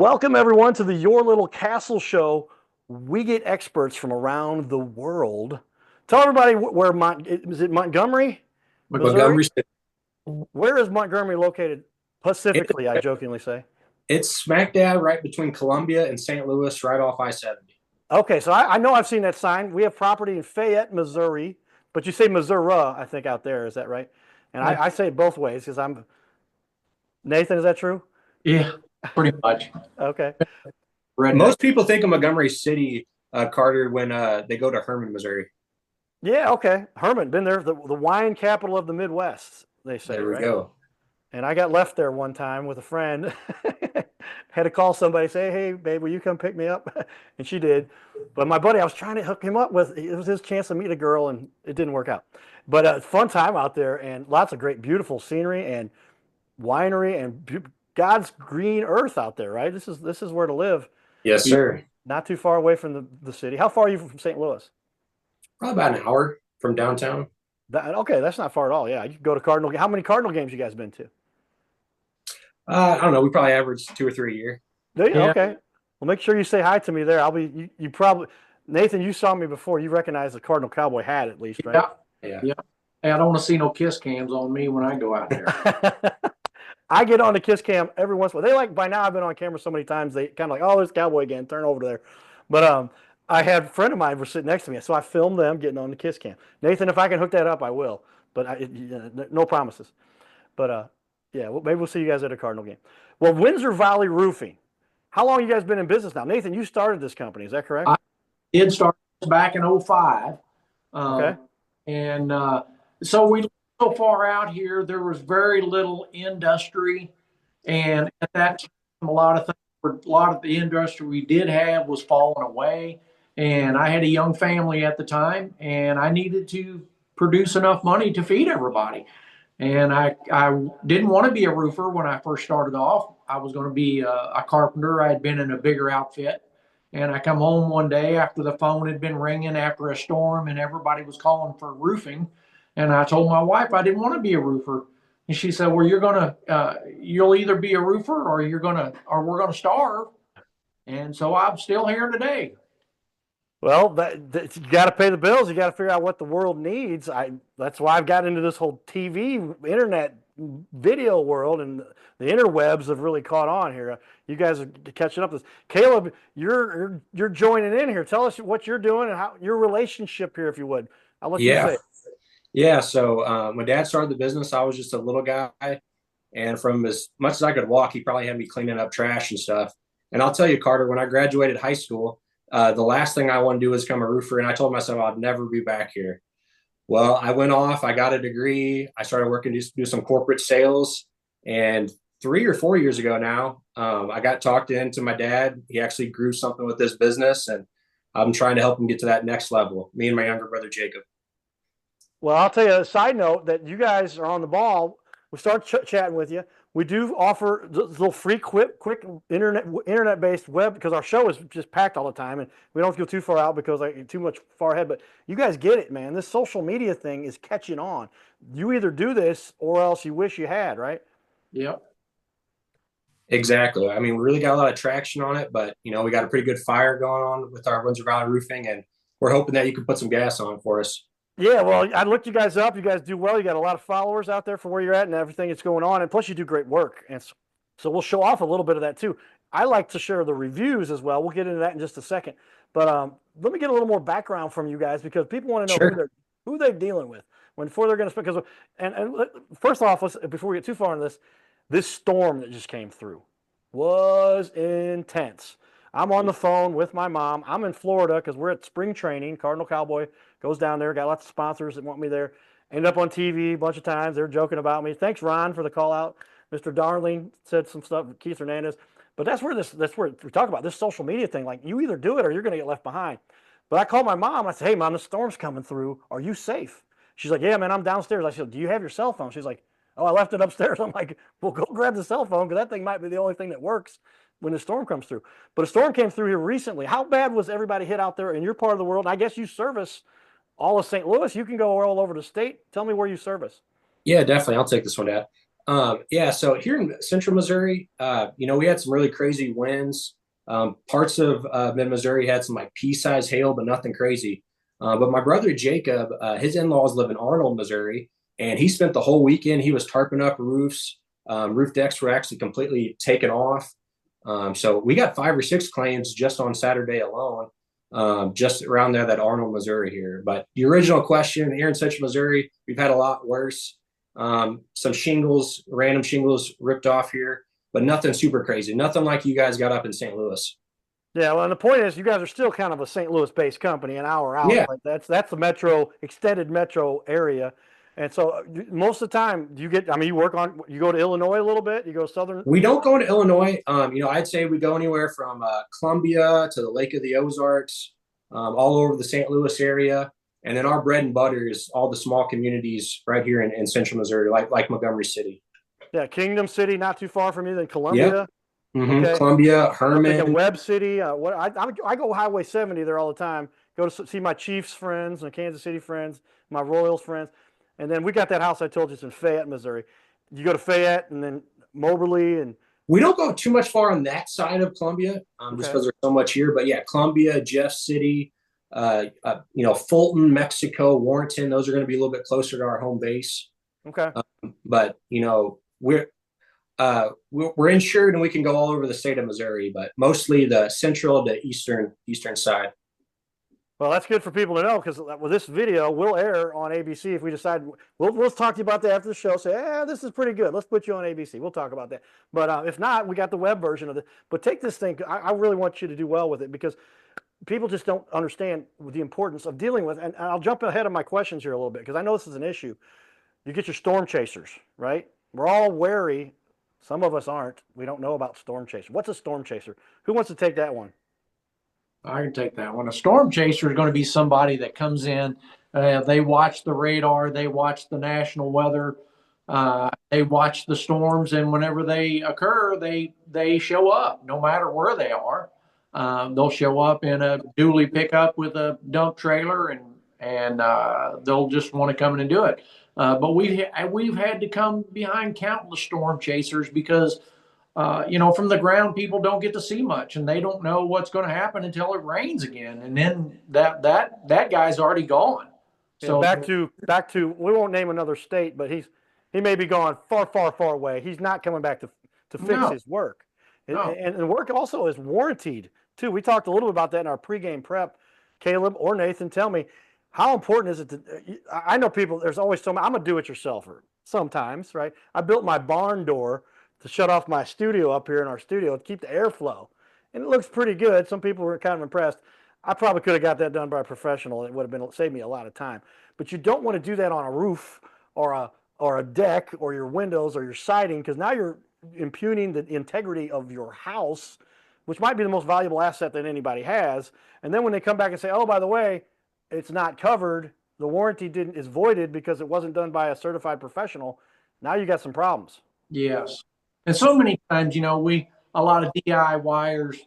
Welcome everyone to the Your Little Castle show. We get experts from around the world. Tell everybody where is it Montgomery, Missouri? Montgomery City. Where is Montgomery located? It, Pacifically, I jokingly say. it's smack dab right between Columbia and St. Louis, right off I-70. Okay, so I know I've seen that sign. We have property in Fayette, Missouri, but you say Missouri, I think out there. Is that right? And I say it both ways because I'm Nathan. Is that true? Yeah, pretty much. Okay. Redneck. Most people think of Montgomery City, Carter, when they go to Herman, Missouri. Yeah. Okay. Herman, been there. The wine capital of the Midwest. They say, There we right? go. And I got left there one time with a friend. Had to call somebody, say, "Hey, babe, will you come pick me up?" And she did. But my buddy, I was trying to hook him up with. It was his chance to meet a girl, and it didn't work out. But fun time out there, and lots of great, beautiful scenery and winery and God's green earth out there. Right? This is where to live. Yes, sir. Not too far away from the city. How far are you from St. Louis? Probably about an hour from downtown. Okay, that's not far at all. Yeah, you can go to Cardinal. How many Cardinal games you guys been to? I don't know. We probably average 2 or 3 a year. Do you? Yeah. Okay. Well, make sure you say hi to me there. I'll be. You probably Nathan. You saw me before. You recognize the Cardinal Cowboy hat at least, right? Yeah. Yeah. Hey, I don't want to see no kiss cams on me when I go out there. I get on the kiss cam every once in a while. They like by now. I've been on camera so many times. They kind of like, oh, there's Cowboy again. Turn over there. But I had a friend of mine were sitting next to me, so I filmed them getting on the kiss cam. Nathan, if I can hook that up, I will. But no promises. But yeah, maybe we'll see you guys at a Cardinal game. Well, Windsor Valley Roofing. How long you guys been in business now? Nathan, you started this company. Is that correct? I did start back in 05. Okay. And so we lived so far out here, there was very little industry. And at that time, a lot of the industry we did have was falling away. And I had a young family at the time, and I needed to produce enough money to feed everybody. And I didn't want to be a roofer when I first started off. I was going to be a carpenter. I had been in a bigger outfit. And I come home one day after the phone had been ringing after a storm and everybody was calling for roofing. And I told my wife I didn't want to be a roofer. And she said, well, you'll either be a roofer or we're going to starve. And so I'm still here today. Well, you got to pay the bills. You got to figure out what the world needs. That's why I've got into this whole TV, internet, video world, and the interwebs have really caught on here. You guys are catching up with this. Caleb, you're joining in here. Tell us what you're doing and how your relationship here, if you would. I'll let you say it. Yeah. So when Dad started the business, I was just a little guy, and from as much as I could walk, he probably had me cleaning up trash and stuff. And I'll tell you, Carter, when I graduated high school, the last thing I wanted to do was become a roofer, and I told myself I'd never be back here. Well, I went off, I got a degree, I started working to do some corporate sales, and 3 or 4 years ago now, I got talked into my dad. He actually grew something with this business, and I'm trying to help him get to that next level, me and my younger brother, Jacob. Well, I'll tell you a side note that you guys are on the ball. We start chatting with you. We do offer little free, quick internet-based web because our show is just packed all the time, and we don't go too far out because too much far ahead. But you guys get it, man. This social media thing is catching on. You either do this or else you wish you had, right? Yep. Exactly. I mean, we really got a lot of traction on it, but we got a pretty good fire going on with our Windsor Valley Roofing, and we're hoping that you can put some gas on it for us. Yeah, well, I looked you guys up. You guys do well. You got a lot of followers out there for where you're at and everything that's going on. And plus, you do great work. And so we'll show off a little bit of that too. I like to share the reviews as well. We'll get into that in just a second. But let me get a little more background from you guys because people want to know Sure. who they're dealing with before they're going to. Because and first off, before we get too far into this storm that just came through was intense. I'm on the phone with my mom. I'm in Florida because we're at spring training. Cardinal Cowboy goes down there. Got lots of sponsors that want me there. End up on TV a bunch of times. They're joking about me. Thanks, Ron, for the call out. Mr. Darling said some stuff. Keith Hernandez. But that's where we talk about this social media thing. Like you either do it or you're going to get left behind. But I called my mom. I said, "Hey, mom, the storm's coming through. Are you safe?" She's like, "Yeah, man, I'm downstairs." I said, "Do you have your cell phone?" She's like, "Oh, I left it upstairs." I'm like, "Well, go grab the cell phone because that thing might be the only thing that works when the storm comes through." But a storm came through here recently. How bad was everybody hit out there in your part of the world? I guess you service all of St. Louis. You can go all over the state. Tell me where you service. Yeah, definitely. I'll take this one, Dad. Yeah, so here in central Missouri, we had some really crazy winds. Parts of mid-Missouri had some like pea-sized hail, but nothing crazy. But my brother Jacob, his in-laws live in Arnold, Missouri, and he spent the whole weekend. He was tarping up roofs. Roof decks were actually completely taken off. So we got 5 or 6 claims just on Saturday alone, just around there, that Arnold, Missouri here. But the original question, here in central Missouri, we've had a lot worse. Some shingles, random shingles ripped off here, but nothing super crazy. Nothing like you guys got up in St. Louis. Yeah, well, and the point is, you guys are still kind of a St. Louis-based company, an hour out. Yeah, Like that's the metro, extended metro area, and so most of the time, do you get? I mean, you go to Illinois a little bit. You go southern. we don't go to Illinois. I'd say we go anywhere from Columbia to the Lake of the Ozarks, all over the St. Louis area. And then our bread and butter is all the small communities right here in central Missouri, like Montgomery City. Yeah, Kingdom City, not too far from you. Then Yep. Columbia. Mm-hmm. Okay. Columbia, I'm thinking Herman. Webb City. I go Highway 70 there all the time. Go to see my Chiefs friends, my Kansas City friends, my Royals friends, and then we got that house I told you is in Fayette, Missouri. You go to Fayette and then Moberly and We don't go too much far on that side of Columbia, just okay, because there's so much here. But yeah, Columbia, Jeff City, Fulton, Mexico, Warrenton. Those are going to be a little bit closer to our home base. okay. But we're insured and we can go all over the state of Missouri, but mostly the central to eastern side. Well, that's good for people to know because with this video, we'll air on ABC if we decide. We'll talk to you about that after the show. Say, this is pretty good. Let's put you on ABC. We'll talk about that. But if not, we got the web version of it. But take this thing. I really want you to do well with it because people just don't understand the importance of dealing with. And I'll jump ahead of my questions here a little bit because I know this is an issue. You get your storm chasers, right? We're all wary. Some of us aren't. We don't know about storm chaser. What's a storm chaser? Who wants to take that one? I can take that one. A storm chaser is going to be somebody that comes in. They watch the radar. They watch the national weather. They watch the storms, and whenever they occur, they show up, no matter where they are. They'll show up in a dually pickup with a dump trailer, and they'll just want to come in and do it. But we've had to come behind countless storm chasers because from the ground, people don't get to see much, and they don't know what's going to happen until it rains again, and then that guy's already gone. So back to we won't name another state, but he may be gone far, far, far away. He's not coming back to fix his work, No. and the work also is warranted too. We talked a little bit about that in our pregame prep. Caleb or Nathan, tell me how important is it to? I know people. There's always so. I'm a do-it-yourselfer sometimes, right? I built my barn door to shut off my studio up here in our studio to keep the airflow. And it looks pretty good. Some people were kind of impressed. I probably could have got that done by a professional. It would have saved me a lot of time. But you don't want to do that on a roof or a deck or your windows or your siding because now you're impugning the integrity of your house, which might be the most valuable asset that anybody has. And then when they come back and say, oh, by the way, it's not covered, the warranty is voided because it wasn't done by a certified professional, now you got some problems. Yes. And so many times, a lot of DIYers,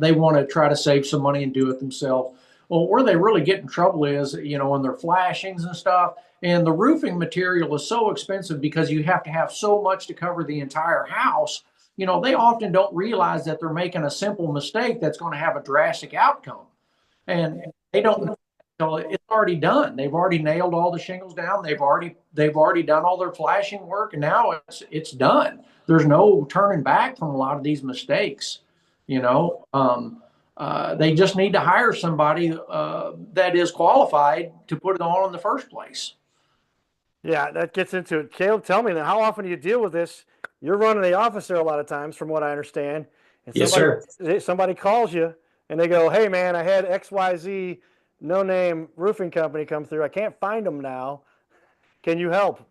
they want to try to save some money and do it themselves. Well, where they really get in trouble is, on their flashings and stuff. And the roofing material is so expensive because you have to have so much to cover the entire house. They often don't realize that they're making a simple mistake that's going to have a drastic outcome. And they don't know until it's already done. They've already nailed all the shingles down. They've already done all their flashing work, and now it's done. There's no turning back from a lot of these mistakes. They just need to hire somebody that is qualified to put it on in the first place. Yeah, that gets into it. Caleb, tell me then, how often do you deal with this? You're running the office there a lot of times, from what I understand. And Yes, sir. Somebody calls you and they go, hey, man, I had XYZ no-name roofing company come through. I can't find them now. Can you help?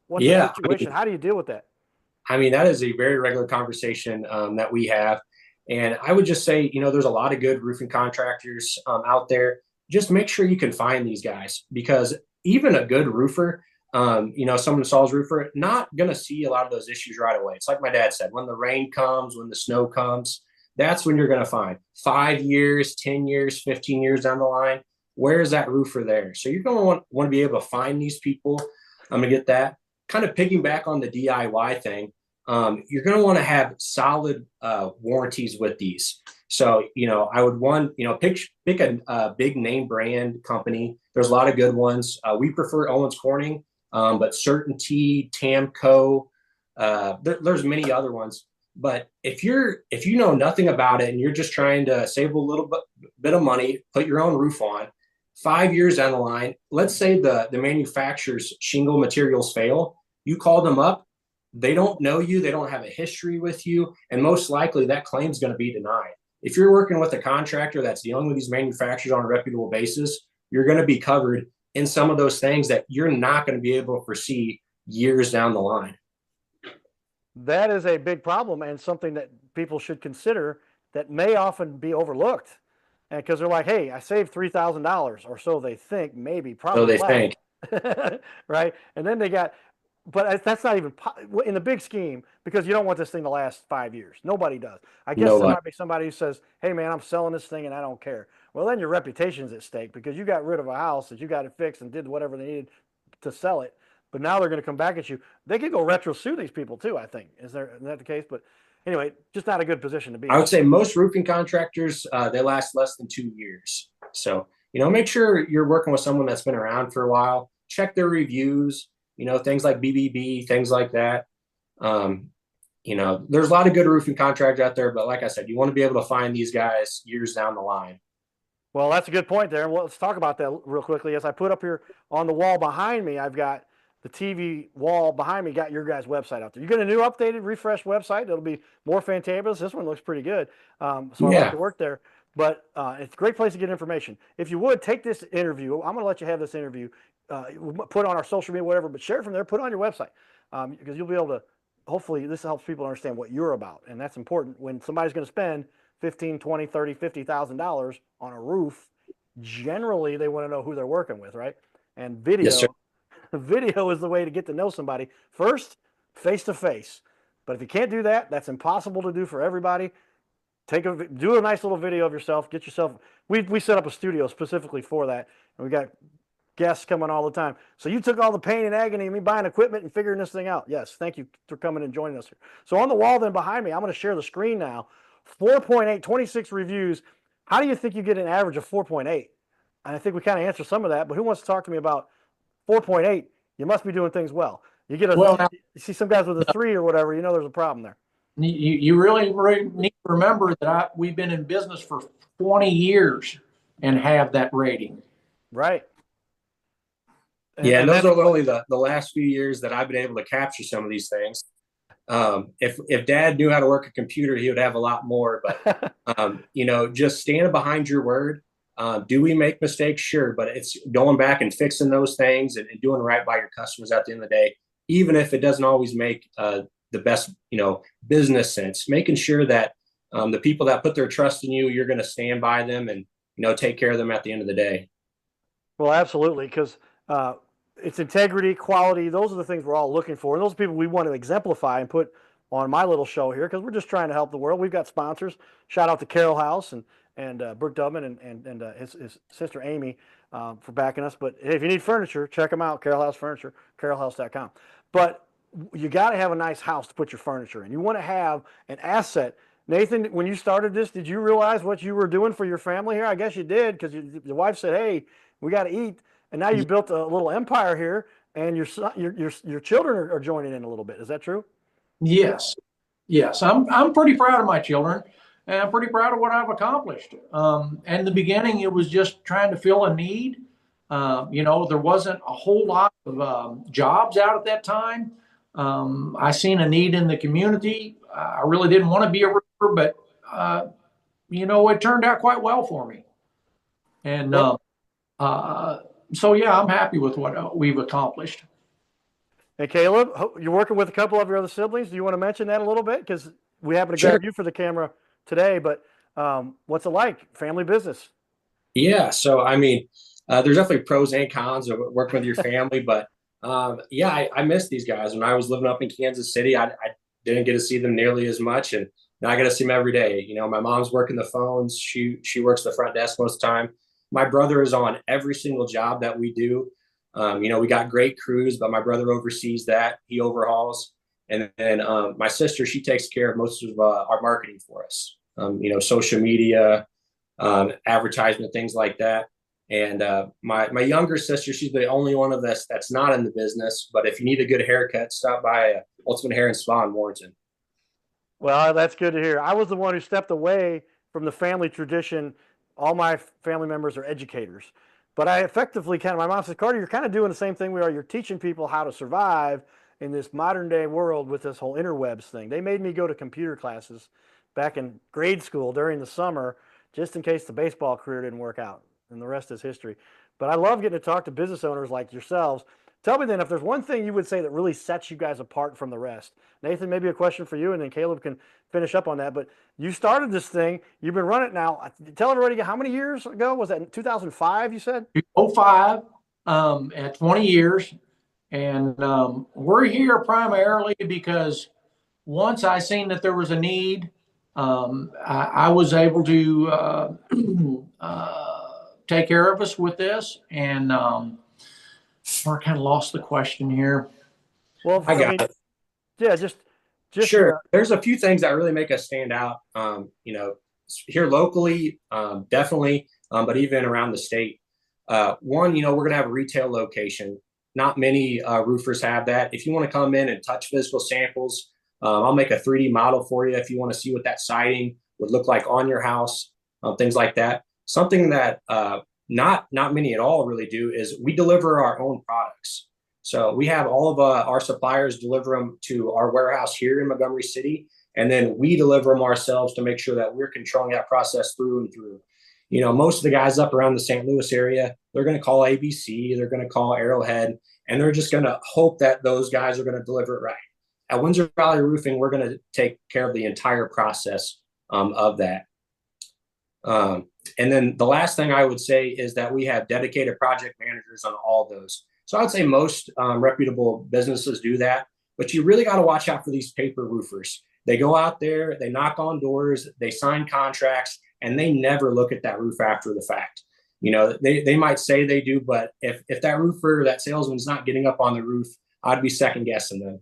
What's the situation? How do you deal with that? That is a very regular conversation that we have. And I would just say, there's a lot of good roofing contractors out there. Just make sure you can find these guys because even a good roofer, someone installs roofer, not going to see a lot of those issues right away. It's like my dad said, when the rain comes, when the snow comes, that's when you're going to find 5 years, 10 years, 15 years down the line. Where is that roofer there? So you're going to want to be able to find these people. I'm going to get that. kind of piggyback on the DIY thing, you're going to want to have solid warranties with these. So, I would pick a big name brand company. There's a lot of good ones. We prefer Owens Corning, but Certainty, Tamco, there's many other ones. But if you know nothing about it and you're just trying to save a little bit of money, put your own roof on, 5 years down the line, let's say the manufacturer's shingle materials fail, you call them up, they don't know you, they don't have a history with you, and most likely that claim is going to be denied. If you're working with a contractor that's dealing with these manufacturers on a reputable basis, you're going to be covered in some of those things that you're not going to be able to foresee years down the line. That is a big problem and something that people should consider that may often be overlooked. And because they're like, hey, I saved $3,000 or so they think, maybe, probably. So they think. Right? And then they got, but that's not even in the big scheme, because you don't want this thing to last 5 years. Nobody does. I guess there might be somebody who says, hey, man, I'm selling this thing and I don't care. Well, then your reputation's at stake because you got rid of a house that you got it fixed and did whatever they needed to sell it. But now they're going to come back at you. They could go retro sue these people too, I think. Is that the case? But anyway, just not a good position to be in. I would say most roofing contractors, they last less than 2 years. So, make sure you're working with someone that's been around for a while. Check their reviews, things like BBB, things like that. There's a lot of good roofing contractors out there, but like I said, you want to be able to find these guys years down the line. Well, that's a good point there. Well, let's talk about that real quickly. As I put up here on the wall behind me, I've got the TV wall behind me, got your guys' website out there. You got a new, updated, refreshed website. It'll be more fantabulous. This one looks pretty good. So I like to work there. But it's a great place to get information. If you would, take this interview. I'm going to let you have this interview. Put it on our social media, whatever, but share it from there. Put it on your website because you'll be able to, hopefully, this helps people understand what you're about. And that's important. When somebody's going to spend $15,000, $20,000, $30,000, $50,000 on a roof, generally they want to know who they're working with, right? And video. Yes, sir. Video is the way to get to know somebody first, face to face. But if you can't do that, that's impossible to do for everybody. Do a nice little video of yourself. Get yourself. We set up a studio specifically for that, and we got guests coming all the time. So you took all the pain and agony of me buying equipment and figuring this thing out. Yes, thank you for coming and joining us here. So on the wall then behind me, I'm going to share the screen now. 4.8, 26 reviews. How do you think you get an average of 4.8? And I think we kind of answered some of that, but who wants to talk to me about 4.8? You must be doing things well. You get you see some guys with a 3 or whatever, there's a problem there. You really need to remember that we've been in business for 20 years and have that rating. Right. And those are only the last few years that I've been able to capture some of these things. If Dad knew how to work a computer, he would have a lot more. But just stand behind your word. Do we make mistakes? Sure, but it's going back and fixing those things and doing right by your customers at the end of the day, even if it doesn't always make the best business sense. Making sure that the people that put their trust in you, you're going to stand by them and take care of them at the end of the day. Well, absolutely, because it's integrity, quality. Those are the things we're all looking for. And those are people we want to exemplify and put on my little show here because we're just trying to help the world. We've got sponsors. Shout out to Carroll House and Brooke Dubman and his sister Amy for backing us. But hey, if you need furniture, check them out, Carroll House Furniture, carrollhouse.com. But you got to have a nice house to put your furniture in. You want to have an asset. Nathan, when you started this, did you realize what you were doing for your family here? I guess you did because your wife said, hey, we got to eat. And now you built a little empire here, and your children are joining in a little bit. Is that true? Yes. I'm pretty proud of my children, and I'm pretty proud of what I've accomplished. In the beginning, it was just trying to fill a need. There wasn't a whole lot of jobs out at that time. I seen a need in the community. I really didn't want to be a roofer, but it turned out quite well for me. And so yeah, I'm happy with what we've accomplished. Hey, Caleb, you're working with a couple of your other siblings. Do you want to mention that a little bit? Because we happen to grab you for the camera today, but what's it like? Family business? Yeah. So, there's definitely pros and cons of working with your family, but I miss these guys. When I was living up in Kansas City, I didn't get to see them nearly as much. And now I get to see them every day. My mom's working the phones. She works the front desk most of the time. My brother is on every single job that we do. We got great crews, but my brother oversees that. He overhauls. And then my sister, she takes care of most of our marketing for us. Social media, advertisement, things like that. And my younger sister, she's the only one of us that's not in the business. But if you need a good haircut, stop by Ultimate Hair and Spa in Warrenton. Well, that's good to hear. I was the one who stepped away from the family tradition. All my family members are educators. But I effectively my mom said, Carter, you're kind of doing the same thing we are. You're teaching people how to survive in this modern day world with this whole interwebs thing. They made me go to computer classes back in grade school during the summer, just in case the baseball career didn't work out. And the rest is history. But I love getting to talk to business owners like yourselves. Tell me then, if there's one thing you would say that really sets you guys apart from the rest. Nathan, maybe a question for you, and then Caleb can finish up on that. But you started this thing. You've been running it now. Tell everybody, how many years ago? Was that in 2005, you said? 05, at 20 years. And we're here primarily because once I seen that there was a need, I was able to take care of us with this. And I kind of lost the question here. Well, I got it. Yeah, just sure. There's a few things that really make us stand out. Here locally, definitely, but even around the state. One, we're going to have a retail location. Not many roofers have that. If you want to come in and touch physical samples, I'll make a 3D model for you if you want to see what that siding would look like on your house, things like that. Something that not many at all really do is we deliver our own products. So we have all of our suppliers deliver them to our warehouse here in Montgomery City, and then we deliver them ourselves to make sure that we're controlling that process through and through. Most of the guys up around the St. Louis area, they're going to call ABC, they're going to call Arrowhead, and they're just going to hope that those guys are going to deliver it right. At Windsor Valley Roofing, we're going to take care of the entire process of that. And then the last thing I would say is that we have dedicated project managers on all those. So I would say most reputable businesses do that, but you really got to watch out for these paper roofers. They go out there, they knock on doors, they sign contracts, and they never look at that roof after the fact. They might say they do, but if that roofer, that salesman's not getting up on the roof, I'd be second guessing them.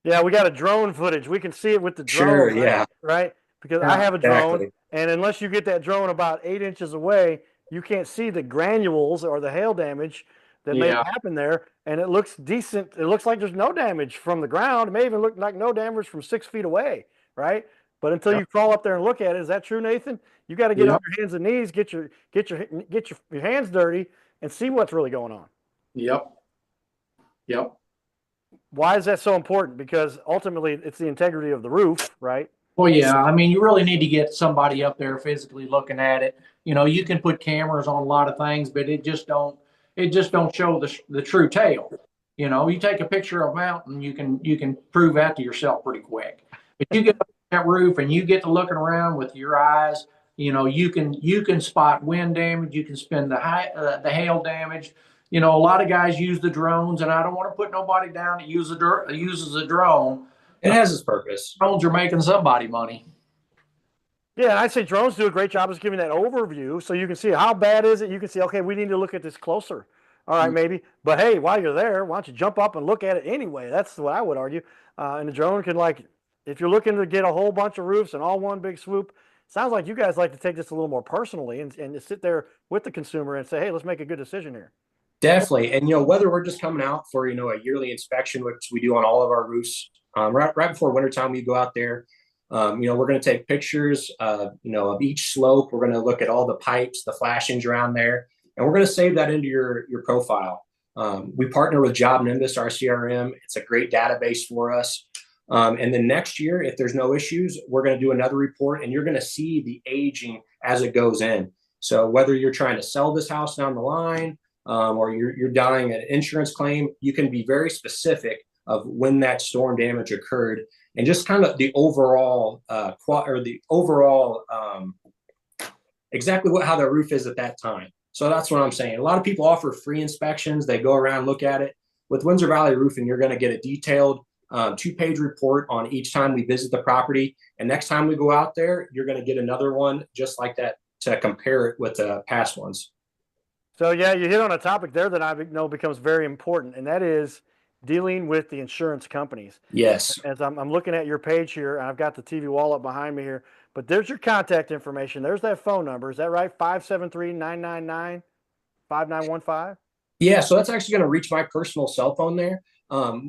Yeah, we got a drone footage. We can see it with the drone. Sure, yeah. Right? Because I have a drone, exactly. And unless you get that drone about 8 inches away, you can't see the granules or the hail damage that may happen there. And it looks decent. It looks like there's no damage from the ground. It may even look like no damage from 6 feet away, right? But until you crawl up there and look at it, is that true, Nathan? You got to get on your hands and knees, get your hands dirty, and see what's really going on. Yep. Why is that so important? Because ultimately, it's the integrity of the roof, right? Well, yeah. I mean, you really need to get somebody up there physically looking at it. You can put cameras on a lot of things, but it just don't show the true tale. You take a picture of a mountain, you can prove that to yourself pretty quick. But you get that roof and you get to looking around with your eyes, you can spot wind damage, you can spend the hail damage. A lot of guys use the drones, and I don't want to put nobody down that uses a drone. It has its purpose. Drones are making somebody money. Yeah, and I'd say drones do a great job of giving that overview, so you can see how bad is it. You can see, okay, we need to look at this closer. All right, maybe. But hey, while you're there, why don't you jump up and look at it anyway? That's what I would argue. And the drone can, if you're looking to get a whole bunch of roofs and all one big swoop, sounds like you guys like to take this a little more personally and sit there with the consumer and say, hey, let's make a good decision here. Definitely. And, whether we're just coming out for, a yearly inspection, which we do on all of our roofs, right before wintertime, we go out there. We're going to take pictures, of each slope. We're going to look at all the pipes, the flashings around there, and we're going to save that into your profile. We partner with Job Nimbus, our CRM. It's a great database for us. And then next year, if there's no issues, we're going to do another report, and you're going to see the aging as it goes in. So whether you're trying to sell this house down the line, or you're dying an insurance claim, you can be very specific of when that storm damage occurred, and just kind of the overall exactly how the roof is at that time. So that's what I'm saying. A lot of people offer free inspections. They go around, look at it. With Windsor Valley Roofing, you're going to get a detailed 2-page report on each time we visit the property. And next time we go out there, you're going to get another one just like that to compare it with the past ones. So yeah, you hit on a topic there that I know becomes very important, and that is dealing with the insurance companies. Yes. As I'm looking at your page here, and I've got the TV wall up behind me here, but there's your contact information. There's that phone number. Is that right? 573-999-5915? Yeah, so that's actually going to reach my personal cell phone there.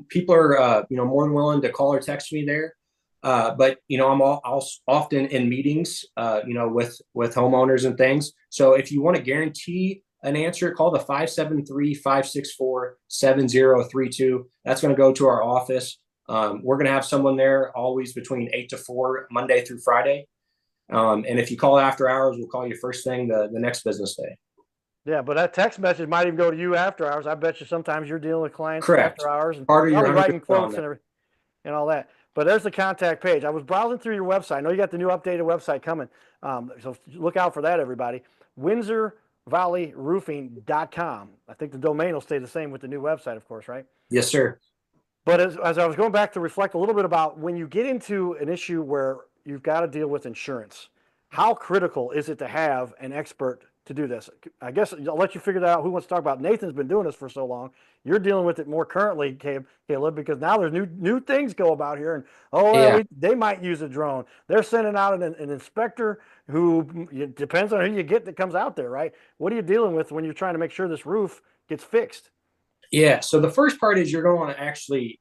People are, more than willing to call or text me there. But I'm often in meetings, with homeowners and things. So if you want to guarantee an answer, call the 573-564-7032. That's going to go to our office. We're going to have someone there always between 8 to 4, Monday through Friday. And if you call after hours, we'll call you first thing the next business day. Yeah, but that text message might even go to you after hours. I bet you sometimes you're dealing with clients Correct. after hours and Carter, you're probably writing 100% on quotes that. and all that. But there's the contact page. I was browsing through your website. I know you got the new updated website coming. So look out for that, everybody. WindsorValleyRoofing.com. I think the domain will stay the same with the new website, of course, right? Yes, sir. But as I was going back to reflect a little bit about when you get into an issue where you've got to deal with insurance, how critical is it to have an expert to do this? I guess I'll let you figure that out. Who wants to talk about? Nathan's been doing this for so long. You're dealing with it more currently, Caleb, because now there's new things go about here, and they might use a drone. They're sending out an inspector who, it depends on who you get that comes out there, right? What are you dealing with when you're trying to make sure this roof gets fixed? Yeah. So the first part is you're going to want to actually,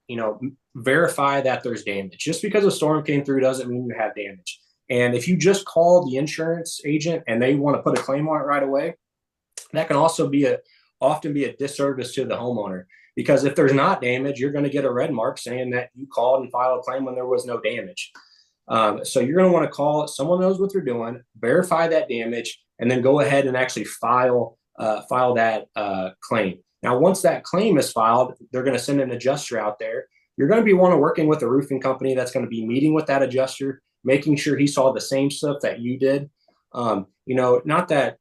verify that there's damage. Just because a storm came through doesn't mean you have damage. And if you just call the insurance agent and they want to put a claim on it right away, that can also often be a disservice to the homeowner, because if there's not damage, you're going to get a red mark saying that you called and filed a claim when there was no damage. So you're going to want to call someone knows what they're doing, verify that damage, and then go ahead and actually file that claim. Now, once that claim is filed, they're going to send an adjuster out there. You're going to be working with a roofing company that's going to be meeting with that adjuster, making sure he saw the same stuff that you did. Not that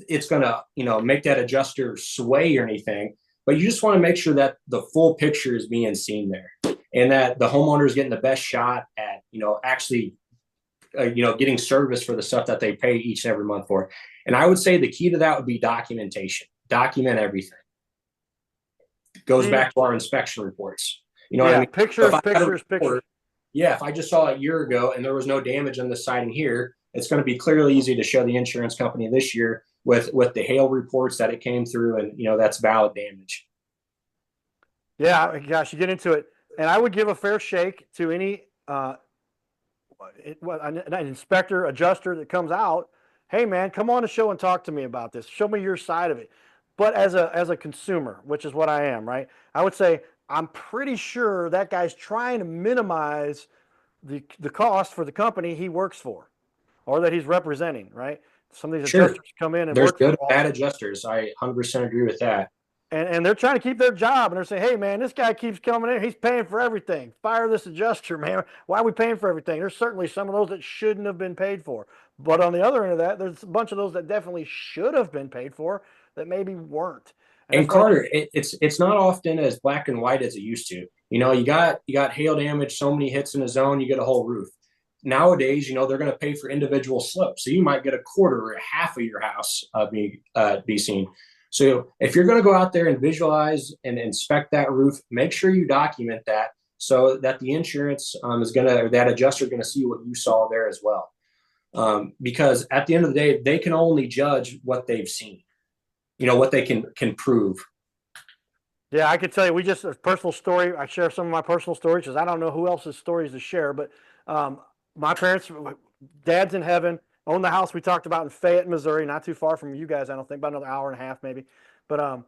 it's going to, make that adjuster sway or anything, but you just want to make sure that the full picture is being seen there, and that the homeowner is getting the best shot at, actually, getting service for the stuff that they pay each and every month for. And I would say the key to that would be documentation. Document everything. It goes back to our inspection reports. You know what I mean? Pictures. Yeah, if I just saw it a year ago and there was no damage on the siding here, it's going to be clearly easy to show the insurance company this year with the hail reports that it came through, and that's valid damage. Yeah, gosh, you get into it, and I would give a fair shake to any an inspector, adjuster that comes out. Hey, man, come on the show and talk to me about this. Show me your side of it. But as a consumer, which is what I am, right? I would say I'm pretty sure that guy's trying to minimize the cost for the company he works for or that he's representing, right? Some of these adjusters come in and there's work good and bad adjusters. I 100% agree with that. And they're trying to keep their job, and they're saying, hey, man, this guy keeps coming in. He's paying for everything. Fire this adjuster, man. Why are we paying for everything? There's certainly some of those that shouldn't have been paid for. But on the other end of that, there's a bunch of those that definitely should have been paid for that maybe weren't. And Carter, it's not often as black and white as it used to. You got hail damage, so many hits in a zone, you get a whole roof. Nowadays, they're going to pay for individual slopes, so you might get a quarter or half of your house be seen. So if you're going to go out there and visualize and inspect that roof, make sure you document that so that the insurance or that adjuster is going to see what you saw there as well. Because at the end of the day, they can only judge what they've seen. What they can prove. Yeah, I could tell you, a personal story. I share some of my personal stories because I don't know who else's stories to share. But my parents, dad's in heaven, owned the house we talked about in Fayette, Missouri, not too far from you guys, I don't think, about another hour and a half maybe. But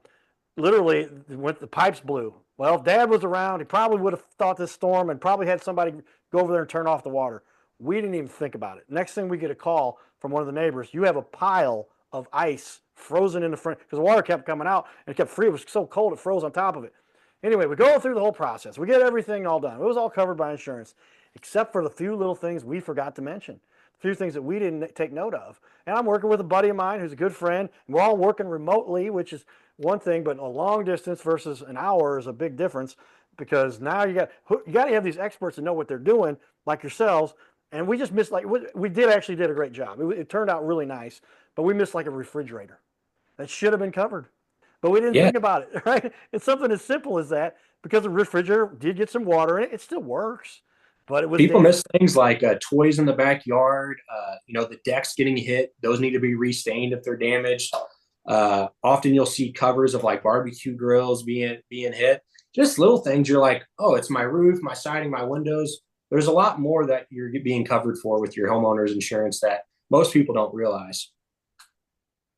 literally, the pipes blew. Well, if Dad was around, he probably would have thought this storm and probably had somebody go over there and turn off the water. We didn't even think about it. Next thing we get a call from one of the neighbors, you have a pile of ice frozen in the front, because the water kept coming out and it kept free. It was so cold it froze on top of it. Anyway, we go through the whole process. We get everything all done. It was all covered by insurance, except for the few little things we forgot to mention, a few things that we didn't take note of. And I'm working with a buddy of mine who's a good friend. We're all working remotely, which is one thing, but a long distance versus an hour is a big difference, because now you got to have these experts that know what they're doing, like yourselves. And we just missed, we did a great job. It turned out really nice, but we missed like a refrigerator. that should have been covered, but we didn't Yeah. think about it, right? It's something as simple as that because the refrigerator did get some water in it. It still works, but it was People damaged. miss things like toys in the backyard. The decks getting hit; those need to be restained if they're damaged. Often you'll see covers of like barbecue grills being hit. Just little things. You're like, oh, it's my roof, my siding, my windows. There's a lot more that you're being covered for with your homeowner's insurance that most people don't realize.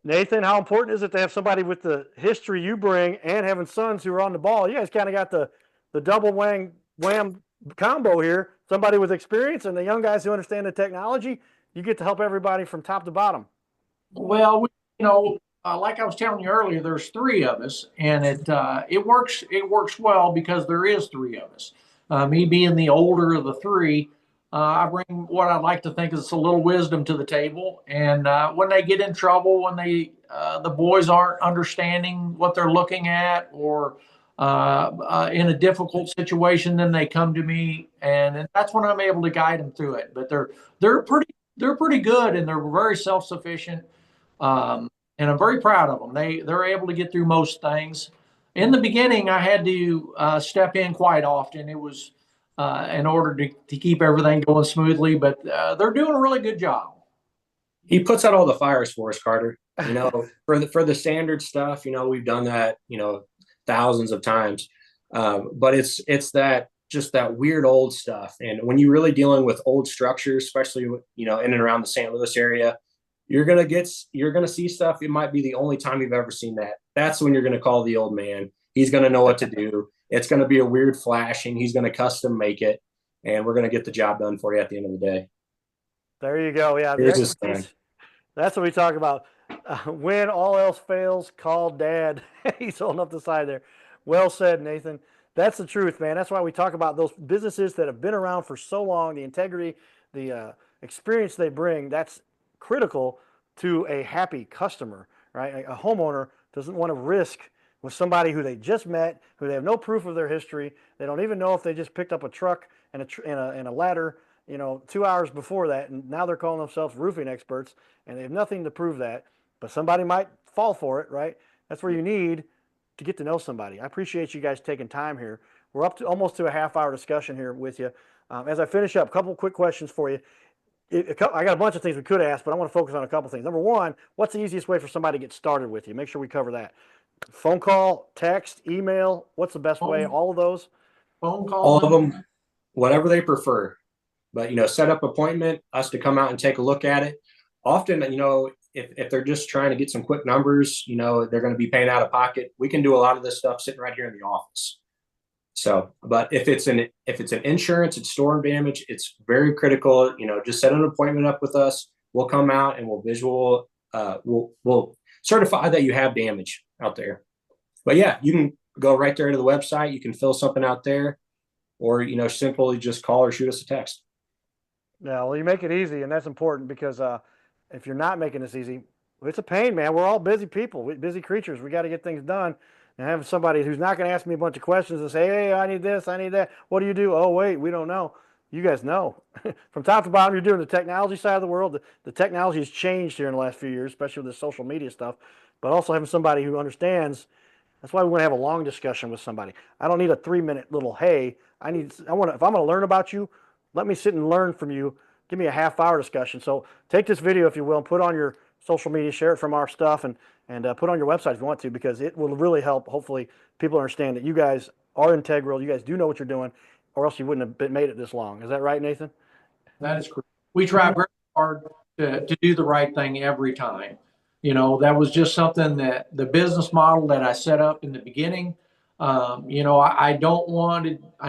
Nathan, how important is it to have somebody with the history you bring and having sons who are on the ball? You guys kind of got the double wham combo here. Somebody with experience and the young guys who understand the technology. You get to help everybody from top to bottom. Well, like I was telling you earlier, there's three of us, and it works well because there is three of us. Me being the older of the three, I bring what I like to think is a little wisdom to the table. And when they get in trouble, when the boys aren't understanding what they're looking at, or in a difficult situation, then they come to me, and that's when I'm able to guide them through it. But they're pretty good, and they're very self-sufficient. And I'm very proud of them. They're able to get through most things. In the beginning, I had to step in quite often. It was in order to keep everything going smoothly, but they're doing a really good job. He puts out all the fires for us, Carter. For the standard stuff, we've done that, thousands of times. But it's that weird old stuff. And when you're really dealing with old structures, especially in and around the St. Louis area, you're gonna see stuff. It might be the only time you've ever seen that. That's when you're gonna call the old man. He's gonna know what to do. It's gonna be a weird flashing. He's gonna custom make it, and we're gonna get the job done for you at the end of the day. There you go. Yeah, the Here's his expertise. sign. That's what we talk about. When all else fails, call Dad. He's holding up the side there. Well said, Nathan. That's the truth, man. That's why we talk about those businesses that have been around for so long, the integrity, the experience they bring. That's critical to a happy customer, right? A homeowner doesn't want to risk with somebody who they just met, who they have no proof of their history. They don't even know if they just picked up a truck and a ladder, 2 hours before that, and now they're calling themselves roofing experts, and they have nothing to prove that. But somebody might fall for it, right? That's where you need to get to know somebody. I appreciate you guys taking time here. We're up to almost to a half-hour discussion here with you. As I finish up, a couple quick questions for you. I got a bunch of things we could ask, but I want to focus on a couple things. Number one, what's the easiest way for somebody to get started with you? Make sure we cover that. Phone call, text, email. What's the best way? All of those? Phone call. All of them, whatever they prefer. But set up appointment, us to come out and take a look at it. Often, if they're just trying to get some quick numbers, they're going to be paying out of pocket. We can do a lot of this stuff sitting right here in the office. So, but if it's an insurance, it's storm damage, it's very critical. Just set an appointment up with us. We'll come out and we'll certify that you have damage out there. But yeah, you can go right there to the website. You can fill something out there, or simply just call or shoot us a text. Yeah, well, you make it easy, and that's important because if you're not making this easy, it's a pain, man. We're all busy people, busy creatures. We got to get things done. And having somebody who's not going to ask me a bunch of questions and say, hey, I need this, I need that. What do you do? Oh, wait, we don't know. You guys know. From top to bottom, you're doing the technology side of the world. The technology has changed here in the last few years, especially with the social media stuff. But also having somebody who understands. That's why we want to have a long discussion with somebody. I don't need a 3-minute little, hey, if I'm going to learn about you, let me sit and learn from you. Give me a half-hour discussion. So take this video, if you will, and put on your social media, share it from our stuff, and put on your website if you want to, because it will really help. Hopefully, people understand that you guys are integral. You guys do know what you're doing, or else you wouldn't have made it this long. Is that right, Nathan? That is correct. We try very hard to do the right thing every time. That was just something that the business model that I set up in the beginning. I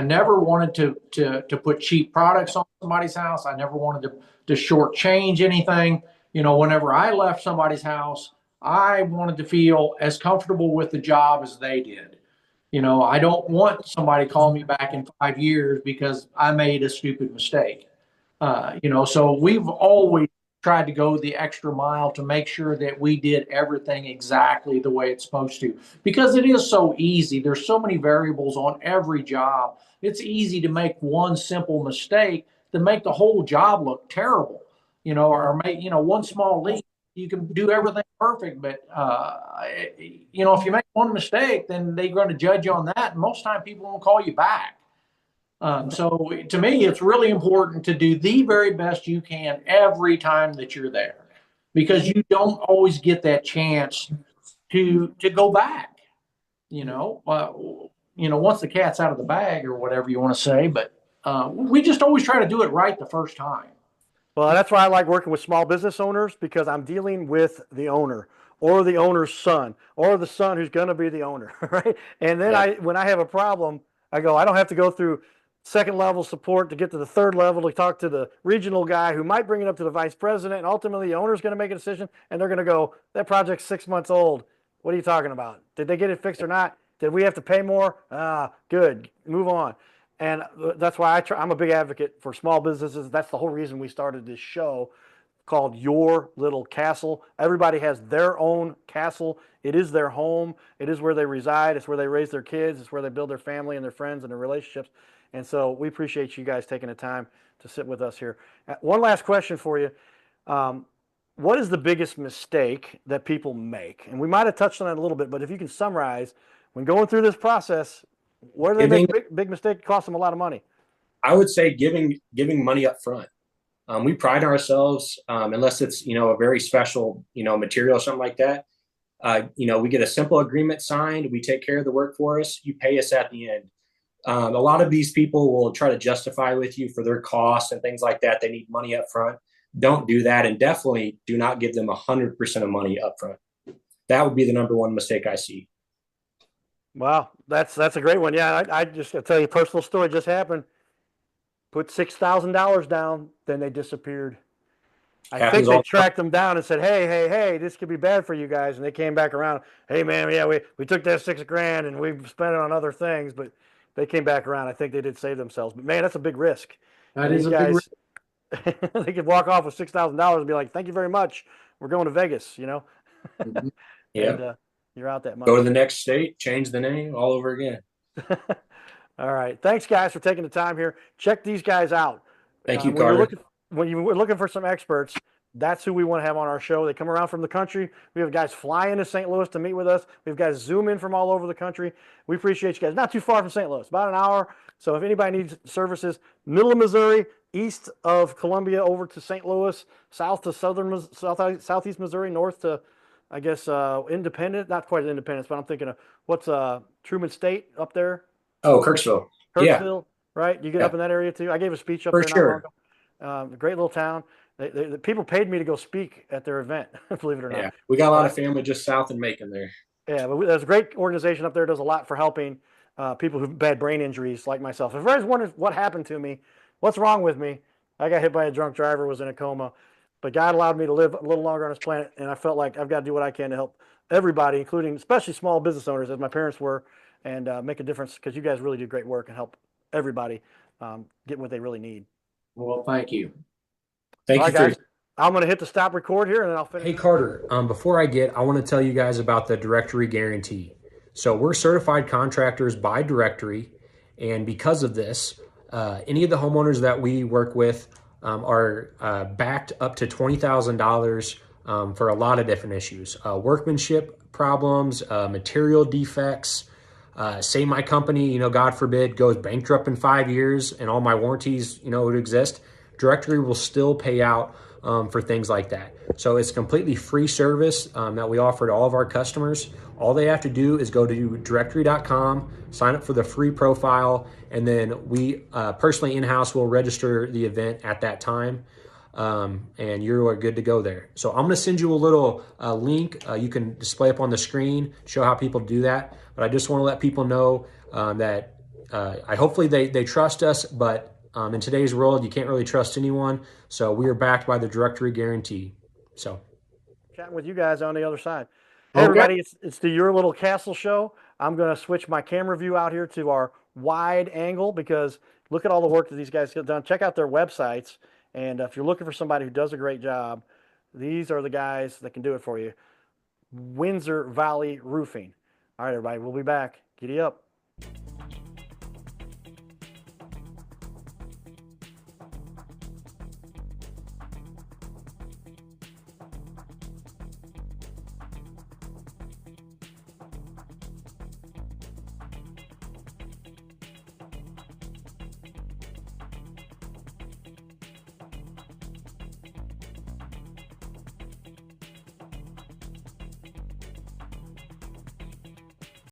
never wanted to put cheap products on somebody's house. I never wanted to shortchange anything. Whenever I left somebody's house, I wanted to feel as comfortable with the job as they did. I don't want somebody to call me back in 5 years because I made a stupid mistake. So we've always tried to go the extra mile to make sure that we did everything exactly the way it's supposed to, because it is so easy. There's so many variables on every job. It's easy to make one simple mistake to make the whole job look terrible, or make, one small leak, you can do everything perfect, but you know, if you make one mistake, then they're going to judge you on that. And most time, people won't call you back. So to me, it's really important to do the very best you can every time that you're there, because you don't always get that chance to go back. You know, once the cat's out of the bag or whatever you want to say, but we just always try to do it right the first time. Well, that's why I like working with small business owners, because I'm dealing with the owner or the owner's son or the son who's going to be the owner, right? And then Yeah. when I have a problem, I don't have to go through second level support to get to the third level to talk to the regional guy who might bring it up to the vice president. And ultimately, the owner's going to make a decision, and they're going to go, that project's 6 months old. What are you talking about? Did they get it fixed or not? Did we have to pay more? Ah, good. Move on. And that's why I'm a big advocate for small businesses. That's the whole reason we started this show called Your Little Castle. Everybody has their own castle. It is their home. It is where they reside. It's where they raise their kids. It's where they build their family and their friends and their relationships. And so we appreciate you guys taking the time to sit with us here. One last question for you. What is the biggest mistake that people make? And we might have touched on it a little bit, but if you can summarize, when going through this process, where do they make big mistake? Cost them a lot of money. I would say giving money up front. We pride ourselves, unless it's, a very special, material or something like that. We get a simple agreement signed. We take care of the work for us. You pay us at the end. A lot of these people will try to justify with you for their costs and things like that. They need money up front. Don't do that. And definitely do not give them 100% of money up front. That would be the number one mistake I see. Wow, that's a great one. Yeah, I'll tell you a personal story just happened. Put $6,000 down, then they disappeared. I think they tracked them down and said, hey, this could be bad for you guys. And they came back around. Hey, man, yeah, we took that $6,000 and we've spent it on other things, but they came back around. I think they did save themselves. But man, that's a big risk. That is a big risk. They could walk off with $6,000 and be like, thank you very much. We're going to Vegas, Mm-hmm. Yeah. And you're out that money. Go to the next state, change the name all over again. All right. Thanks, guys, for taking the time here. Check these guys out. Thank you, Carter. When you're looking for some experts, that's who we want to have on our show. They come around from the country. We have guys fly into St. Louis to meet with us. We have guys zoom in from all over the country. We appreciate you guys. Not too far from St. Louis, about an hour. So if anybody needs services, middle of Missouri, east of Columbia, over to St. Louis, south to southeast Missouri, north to, I guess, Independence. Not quite Independence, but I'm thinking of what's Truman State up there. Oh, Kirksville. Kirksville, right? You get up in that area too. I gave a speech up there. For sure. Great little town. The people paid me to go speak at their event, believe it or not. Yeah, we got a lot of family just south of Macon there. Yeah, but there's a great organization up there. Does a lot for helping people who've had brain injuries like myself. If everybody's wondering what happened to me, what's wrong with me, I got hit by a drunk driver, was in a coma. But God allowed me to live a little longer on this planet, and I felt like I've got to do what I can to help everybody, including especially small business owners, as my parents were, and make a difference, because you guys really do great work and help everybody get what they really need. Well, thank you. Thank you, guys. I'm going to hit the stop record here, and then I'll finish. Hey, Carter, before I want to tell you guys about the directory guarantee. So we're certified contractors by directory, and because of this, any of the homeowners that we work with are backed up to $20,000 for a lot of different issues. Workmanship problems, material defects. Say my company, God forbid, goes bankrupt in 5 years and all my warranties, would exist. Directory will still pay out for things like that. So it's completely free service that we offer to all of our customers. All they have to do is go to directory.com, sign up for the free profile, and then we personally in-house will register the event at that time. And you're good to go there. So I'm going to send you a little link you can display up on the screen, show how people do that. But I just want to let people know that hopefully they trust us, but in today's world, you can't really trust anyone. So we are backed by the directory guarantee. So chatting with you guys on the other side. Hey, everybody, it's the Your Little Castle show. I'm going to switch my camera view out here to our wide angle, because look at all the work that these guys have done. Check out their websites. And if you're looking for somebody who does a great job, these are the guys that can do it for you. Windsor Valley Roofing. All right, everybody, we'll be back. Giddy up.